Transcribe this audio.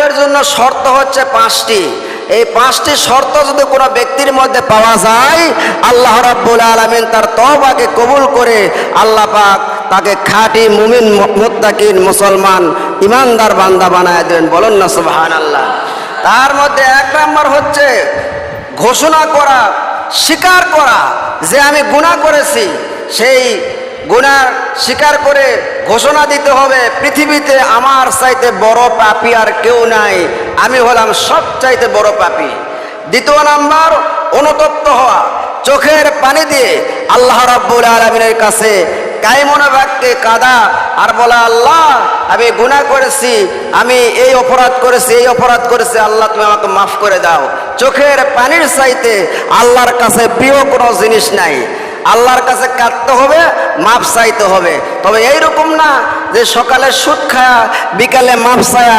তওবার জন্য শর্ত হচ্ছে 5টি। এই 5টি শর্ত যদি কোনো ব্যক্তির মধ্যে পাওয়া যায়, আল্লাহ রাব্বুল আলামিন তার তওবাকে কবুল করে আল্লাহ পাক তাকে খাঁটি মুমিন মুত্তাকিন মুসলমান ইমানদার বান্দা বানায় দেন। বলুন না সুবহানাল্লাহ। তার মধ্যে 1 নম্বর হচ্ছে ঘোষণা করা, স্বীকার করা যে আমি গুনাহ করেছি। সেই গুনাহ স্বীকার করে ঘোষণা দিতে হবে, পৃথিবীতে আমার চাইতে বড় পাপী আর কেউ নাই, আমি হলাম সবচাইতে বড় পাপী। 2 নাম্বার অনুতপ্ত হওয়া, চোখের পানি দিয়ে আল্লাহ রাব্বুল আলামিনের কাছে কায়মনে বাক্যে কাঁদা আর বলা, আল্লাহ আমি গুনাহ করেছি, আমি এই অপরাধ করেছি, এই অপরাধ করেছি, আল্লাহ তুমি আমাকে মাফ করে দাও। চোখের পানির চাইতে আল্লাহর কাছে প্রিয় কোনো জিনিস নাই। আল্লাহর কাছে কাঁদতে হবে, মাপ চাইতে হবে। তবে এইরকম না যে সকালে সুদ খায়া বিকালে মাপ চায়া